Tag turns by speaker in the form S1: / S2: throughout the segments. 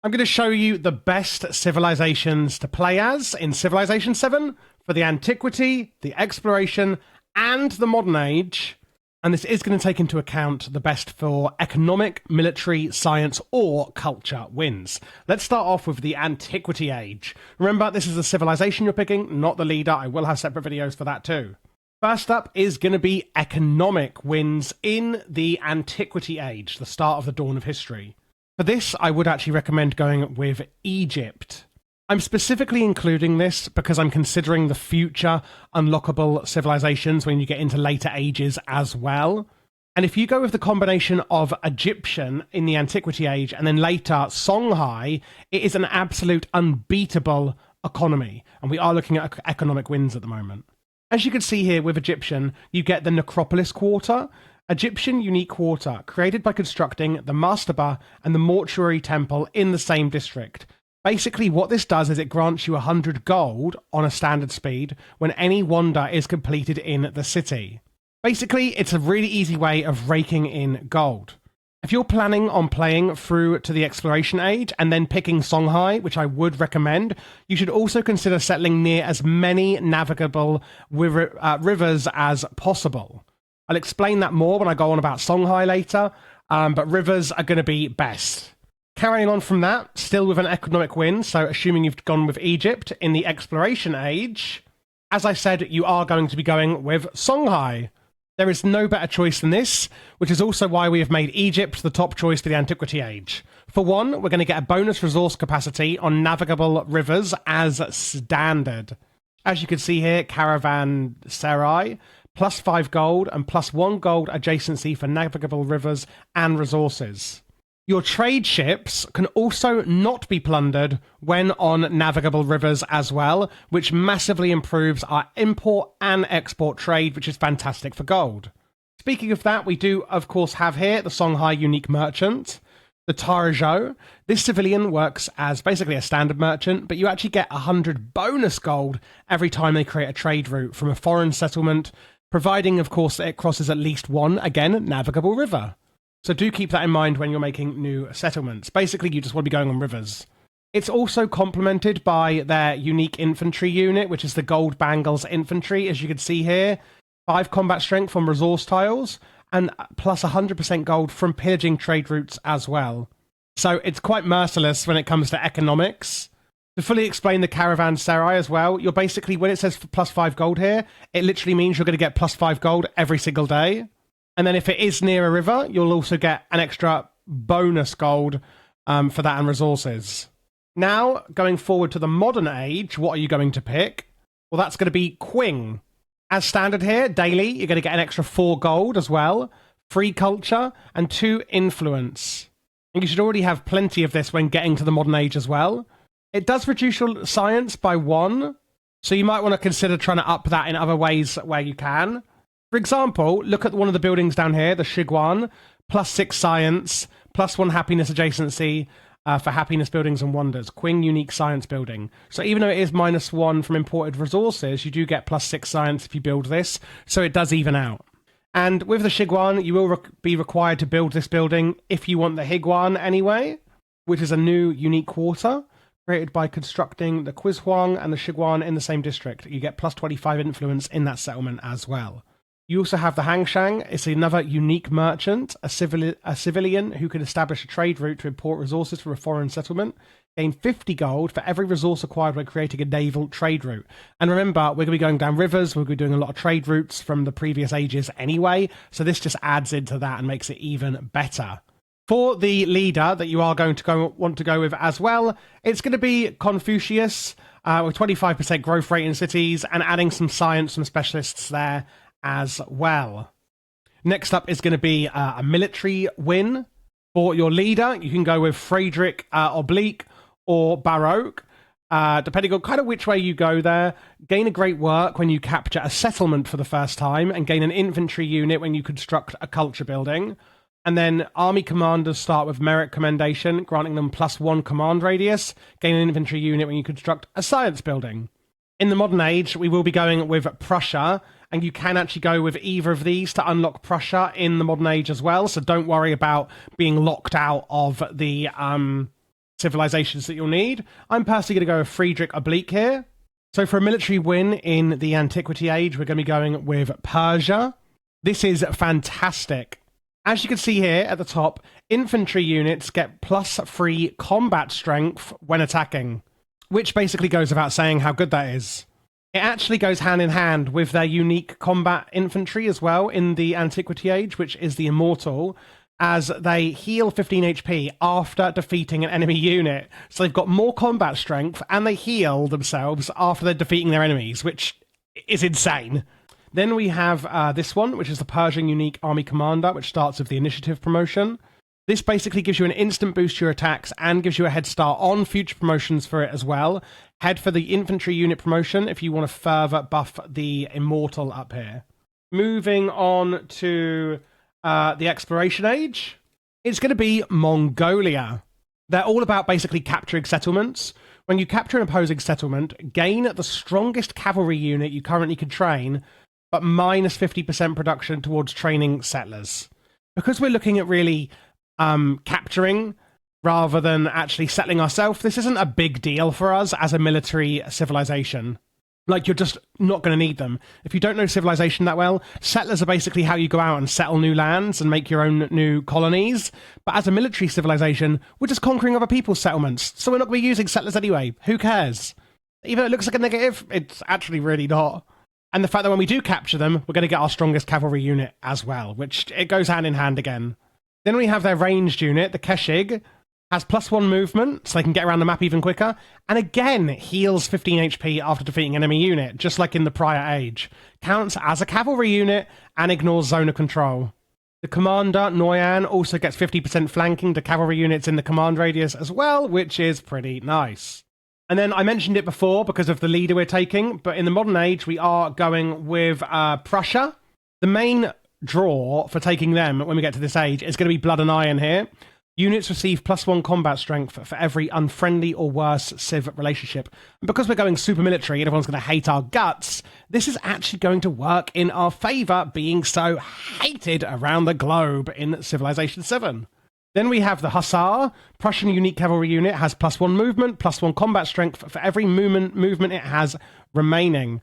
S1: I'm going to show you the best civilizations to play as in Civilization 7 for the antiquity, the exploration, and the modern age. And this is going to take into account the best for economic, military, science, or culture wins. Let's start off with the antiquity age. Remember, this is the civilization you're picking, not the leader. I will have separate videos for that too. First up is going to be economic wins in the antiquity age, the start of the dawn of history. For this, I would actually recommend going with Egypt. I'm specifically including this because I'm considering the future unlockable civilizations when you get into later ages as well. And if you go with the combination of Egyptian in the Antiquity Age and then later Songhai, it is an absolute unbeatable economy. And we are looking at economic wins at the moment. As you can see here with Egyptian, you get the Necropolis Quarter, Egyptian unique quarter created by constructing the mastaba and the mortuary temple in the same district. Basically, what this does is it grants you 100 gold on a standard speed when any wonder is completed in the city. Basically, it's a really easy way of raking in gold. If you're planning on playing through to the exploration age and then picking Songhai, which I would recommend, you should also consider settling near as many navigable rivers as possible. I'll explain that more when I go on about Songhai later, but rivers are going to be best. Carrying on from that, still with an economic win, so assuming you've gone with Egypt in the exploration age, as I said, you are going to be going with Songhai. There is no better choice than this, which is also why we have made Egypt the top choice for the antiquity age. For one, we're going to get a bonus resource capacity on navigable rivers as standard. As you can see here, Caravanserai, plus 5 gold and plus 1 gold adjacency for navigable rivers and resources. Your trade ships can also not be plundered when on navigable rivers as well, which massively improves our import and export trade, which is fantastic for gold. Speaking of that, we do, of course, have here the Songhai Unique Merchant, the Tarajo. This civilian works as basically a standard merchant, but you actually get 100 bonus gold every time they create a trade route from a foreign settlement, providing, of course, that it crosses at least one, again, navigable river. So do keep that in mind when you're making new settlements. Basically, you just want to be going on rivers. It's also complemented by their unique infantry unit, which is the Gold Bangles Infantry, as you can see here. 5 combat strength from resource tiles, and plus 100% gold from pillaging trade routes as well. So it's quite merciless when it comes to economics. To fully explain the Caravanserai as well, you're basically, when it says plus 5 gold here, it literally means you're going to get plus 5 gold every single day. And then if it is near a river, you'll also get an extra bonus gold for that and resources. Now, going forward to the modern age, what are you going to pick? Well, that's going to be Qing. As standard here, daily, you're going to get an extra 4 gold as well, 3 culture, and 2 influence. And you should already have plenty of this when getting to the modern age as well. It does reduce your science by 1, so you might want to consider trying to up that in other ways where you can. For example, look at one of the buildings down here, the Shiguan, plus 6 science, plus 1 happiness adjacency for happiness buildings and wonders. Qing unique science building. So even though it is minus 1 from imported resources, you do get plus 6 science if you build this, so it does even out. And with the Shiguan, you will be required to build this building if you want the Higuan anyway, which is a new unique quarter created by constructing the Quizhuang and the Shiguan in the same district. You get plus 25 influence in that settlement as well. You also have the Hangshang. It's another unique merchant, a civilian who can establish a trade route to import resources from a foreign settlement. Gain 50 gold for every resource acquired by creating a naval trade route. And remember, we're going to be going down rivers. We're going to be doing a lot of trade routes from the previous ages anyway. So this just adds into that and makes it even better. For the leader that you are going to want to go with as well, it's going to be Confucius with 25% growth rate in cities and adding some science, some specialists there as well. Next up is going to be a military win. For your leader, you can go with Frederick Oblique or Baroque, depending on kind of which way you go there. Gain a great work when you capture a settlement for the first time, and gain an infantry unit when you construct a culture building. And then army commanders start with merit commendation, granting them plus 1 command radius. Gain an infantry unit when you construct a science building. In the modern age, we will be going with Prussia, and you can actually go with either of these to unlock Prussia in the modern age as well, so don't worry about being locked out of the civilizations that you'll need. I'm personally going to go with Friedrich Oblique here. So for a military win in the Antiquity Age, we're going to be going with Persia. This is fantastic. As you can see here at the top, infantry units get +3 combat strength when attacking, which basically goes without saying how good that is. It actually goes hand in hand with their unique combat infantry as well in the Antiquity Age, which is the Immortal, as they heal 15 HP after defeating an enemy unit. So they've got more combat strength and they heal themselves after they're defeating their enemies, which is insane. Then we have this one, which is the Persian Unique Army Commander, which starts with the Initiative promotion. This basically gives you an instant boost to your attacks and gives you a head start on future promotions for it as well. Head for the Infantry Unit promotion if you want to further buff the Immortal up here. Moving on to the Exploration Age, it's going to be Mongolia. They're all about basically capturing settlements. When you capture an opposing settlement, gain the strongest cavalry unit you currently can train, but minus 50% production towards training settlers. Because we're looking at really capturing rather than actually settling ourselves, this isn't a big deal for us as a military civilization. Like, you're just not going to need them. If you don't know civilization that well, settlers are basically how you go out and settle new lands and make your own new colonies. But as a military civilization, we're just conquering other people's settlements. So we're not going to be using settlers anyway. Who cares? Even though it looks like a negative, it's actually really not. And the fact that when we do capture them, we're going to get our strongest cavalry unit as well, which it goes hand in hand again. Then we have their ranged unit, the Keshig, has +1 movement, so they can get around the map even quicker, and again heals 15 HP after defeating an enemy unit, just like in the prior age. Counts as a cavalry unit and ignores zone of control. The commander, Noyan, also gets 50% flanking to cavalry units in the command radius as well, which is pretty nice. And then I mentioned it before because of the leader we're taking, but in the modern age we are going with Prussia. The main draw for taking them when we get to this age is going to be Blood and Iron here. Units receive +1 combat strength for every unfriendly or worse civ relationship. And because we're going super military and everyone's going to hate our guts, this is actually going to work in our favour, being so hated around the globe in Civilization 7. Then we have the Hussar. Prussian Unique Cavalry Unit has +1 movement, +1 combat strength for every movement it has remaining.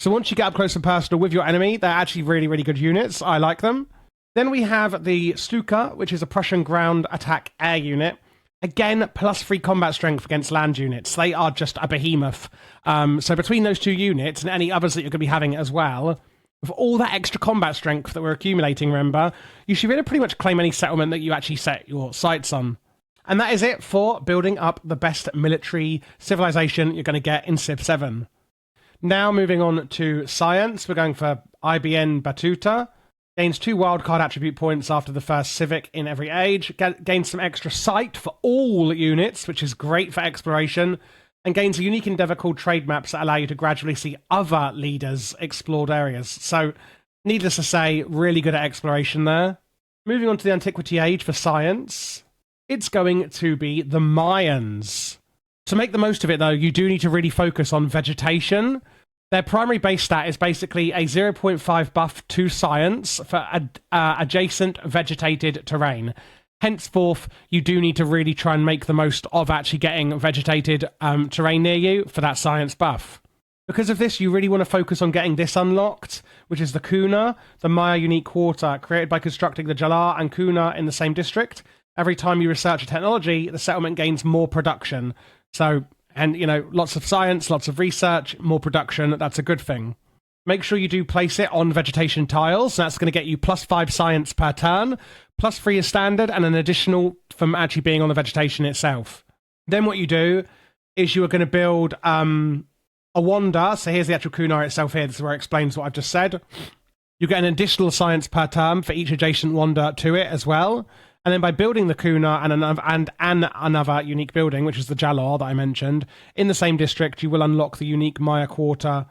S1: So once you get up close and personal with your enemy, they're actually really, really good units. I like them. Then we have the Stuka, which is a Prussian ground attack air unit. Again, +3 combat strength against land units. They are just a behemoth. So between those two units and any others that you're going to be having as well, with all that extra combat strength that we're accumulating, remember, you should be able to pretty much claim any settlement that you actually set your sights on. And that is it for building up the best military civilization you're going to get in Civ 7. Now moving on to science, we're going for IBN Batuta. Gains 2 wildcard attribute points after the first civic in every age. Gains some extra sight for all units, which is great for exploration. And gains a unique endeavour called trade maps that allow you to gradually see other leaders' explored areas. So, needless to say, really good at exploration there. Moving on to the Antiquity Age for science, it's going to be the Mayans. To make the most of it, though, you do need to really focus on vegetation. Their primary base stat is basically a 0.5 buff to science for adjacent vegetated terrain. Henceforth, you do need to really try and make the most of actually getting vegetated terrain near you for that science buff. Because of this, you really want to focus on getting this unlocked, which is the Kuna, the Maya Unique Quarter, created by constructing the Jalar and Kuna in the same district. Every time you research a technology, the settlement gains more production. So, and, you know, lots of science, lots of research, more production, that's a good thing. Make sure you do place it on vegetation tiles. That's going to get you +5 science per turn, +3 is standard, and an additional from actually being on the vegetation itself. Then what you do is you are going to build a wanda. So here's the actual Kunar itself here. This is where it explains what I've just said. You get an additional science per term for each adjacent wanda to it as well. And then by building the Kuna and another unique building, which is the Jalor that I mentioned, in the same district, you will unlock the unique Maya Quarter,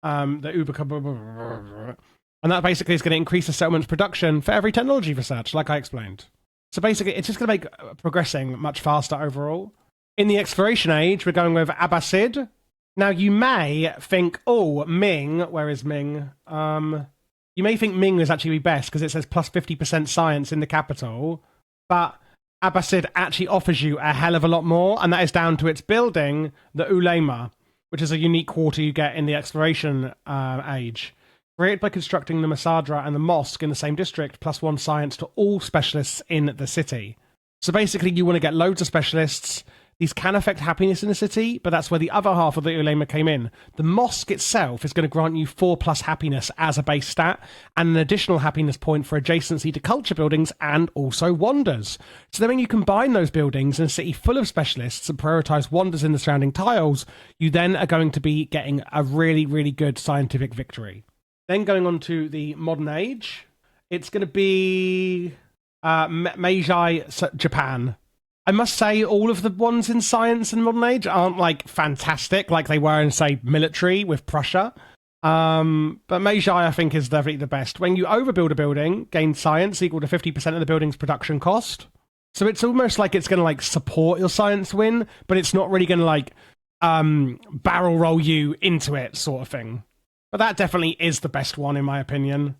S1: the Uber, and that basically is going to increase the settlement's production for every technology research, like I explained. So basically, it's just going to make progressing much faster overall. In the Exploration Age, we're going with Abbasid. Now, you may think, oh, Ming, where is Ming? You may think Ming is actually best because it says +50% science in the capital. But Abbasid actually offers you a hell of a lot more, and that is down to its building, the Ulema, which is a unique quarter you get in the exploration age. Created by constructing the Masadra and the mosque in the same district, +1 science to all specialists in the city. So basically, you want to get loads of specialists. These can affect happiness in the city, but that's where the other half of the Ulema came in. The mosque itself is going to grant you 4+ happiness as a base stat, and an additional happiness point for adjacency to culture buildings and also wonders. So then when you combine those buildings in a city full of specialists and prioritise wonders in the surrounding tiles, you then are going to be getting a really, really good scientific victory. Then going on to the modern age, it's going to be Meiji Japan. I must say, all of the ones in science and modern age aren't like fantastic, like they were in, say, military with Prussia. But Meiji, I think, is definitely the best. When you overbuild a building, gain science equal to 50% of the building's production cost. So it's almost like it's going to like support your science win, but it's not really going to like barrel roll you into it, sort of thing. But that definitely is the best one, in my opinion.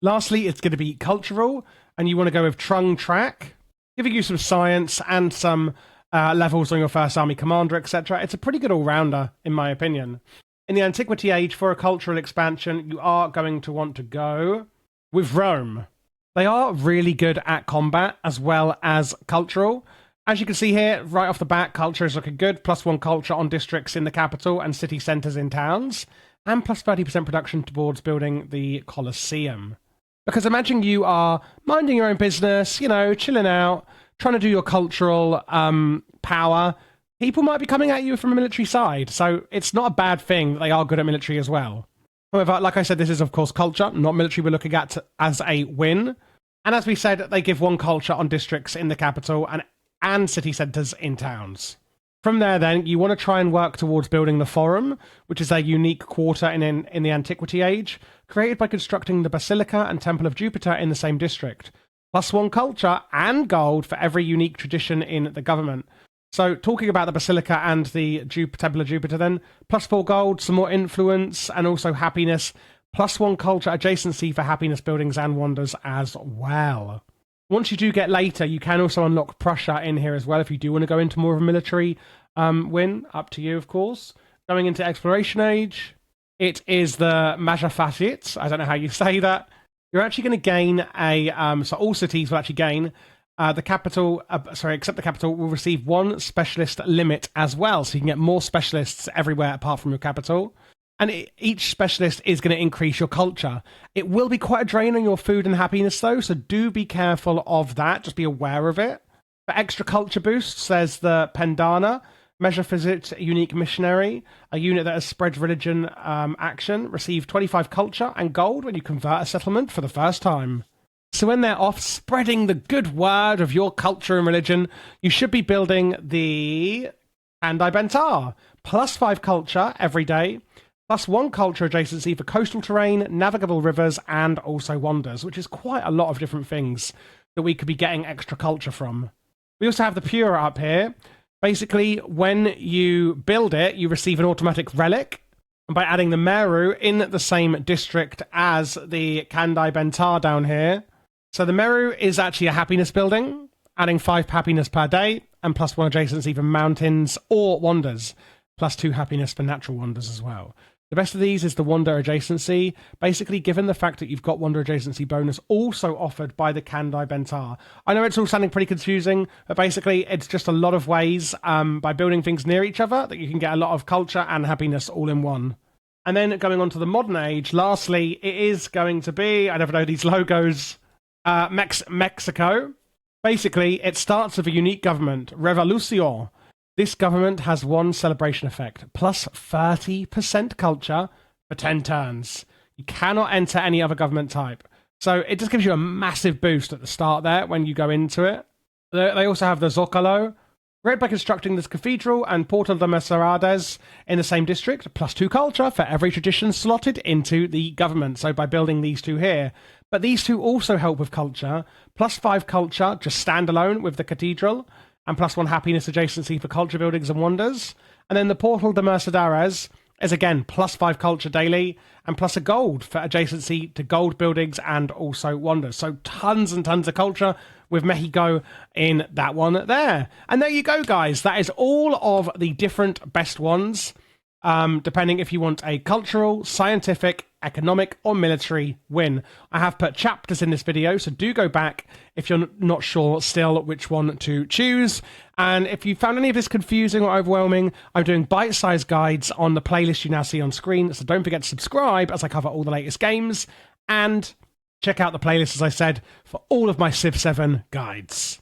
S1: Lastly, it's going to be cultural, and you want to go with Trung Track, giving you some science and some levels on your first army commander, etc. It's a pretty good all-rounder, in my opinion. In the Antiquity Age, for a cultural expansion, you are going to want to go with Rome. They are really good at combat as well as cultural. As you can see here, right off the bat, culture is looking good. +1 culture on districts in the capital and city centres in towns. And +30% production towards building the Colosseum. Because imagine you are minding your own business, you know, chilling out, trying to do your cultural power. People might be coming at you from a military side, so it's not a bad thing that they are good at military as well. However, like I said, this is, of course, culture, not military we're looking at as a win. And as we said, they give 1 culture on districts in the capital and city centres in towns. From there, then, you want to try and work towards building the Forum, which is a unique quarter in the Antiquity Age, created by constructing the Basilica and Temple of Jupiter in the same district. +1 culture and gold for every unique tradition in the government. So, talking about the Basilica and the Temple of Jupiter, then, +4 gold, some more influence, and also happiness. +1 culture adjacency for happiness buildings and wonders as well. Once you do get later, you can also unlock Prussia in here as well if you do want to go into more of a military win. Up to you, of course. Going into Exploration Age, it is the Majafatit. I don't know how you say that. You're actually going to gain so all cities will actually gain the capital, except the capital will receive 1 specialist limit as well. So you can get more specialists everywhere apart from your capital. And each specialist is going to increase your culture. It will be quite a drain on your food and happiness, though, so do be careful of that. Just be aware of it. For extra culture boosts, there's the Pendana, Measure Physics Unique Missionary, a unit that has spread religion action. Receive 25 culture and gold when you convert a settlement for the first time. So when they're off spreading the good word of your culture and religion, you should be building the Kandai Bentar. +5 culture every day. +1 culture adjacency for coastal terrain, navigable rivers, and also wonders, which is quite a lot of different things that we could be getting extra culture from. We also have the Pura up here. Basically, when you build it, you receive an automatic relic. And by adding the Meru in the same district as the Kandai Bentar down here. So the Meru is actually a happiness building, adding 5 happiness per day, and +1 adjacency for mountains or wonders, +2 happiness for natural wonders as well. The best of these is the Wonder Adjacency, basically given the fact that you've got Wonder Adjacency bonus also offered by the Kandai Bentar. I know it's all sounding pretty confusing, but basically it's just a lot of ways by building things near each other that you can get a lot of culture and happiness all in one. And then going on to the modern age, lastly, it is going to be, I never know these logos, Mexico. Basically, it starts with a unique government, Revolucion. This government has 1 celebration effect, plus 30% culture for 10 turns. You cannot enter any other government type. So it just gives you a massive boost at the start there when you go into it. They also have the Zocalo, created by constructing this cathedral and Portal de Mercedes in the same district, plus 2 culture for every tradition slotted into the government. So by building these 2 here. But these 2 also help with culture, plus 5 culture, just standalone with the cathedral, and +1 happiness adjacency for culture buildings and wonders. And then the Portal de Mercedes is again +5 culture daily, and plus a gold for adjacency to gold buildings and also wonders. So tons and tons of culture with Mexico in that one there. And there you go, guys. That is all of the different best ones, depending if you want a cultural, scientific, economic, or military win. I have put chapters in this video, so do go back if you're not sure still which one to choose. And if you found any of this confusing or overwhelming, I'm doing bite-sized guides on the playlist you now see on screen, so don't forget to subscribe as I cover all the latest games, and check out the playlist, as I said, for all of my Civ 7 guides.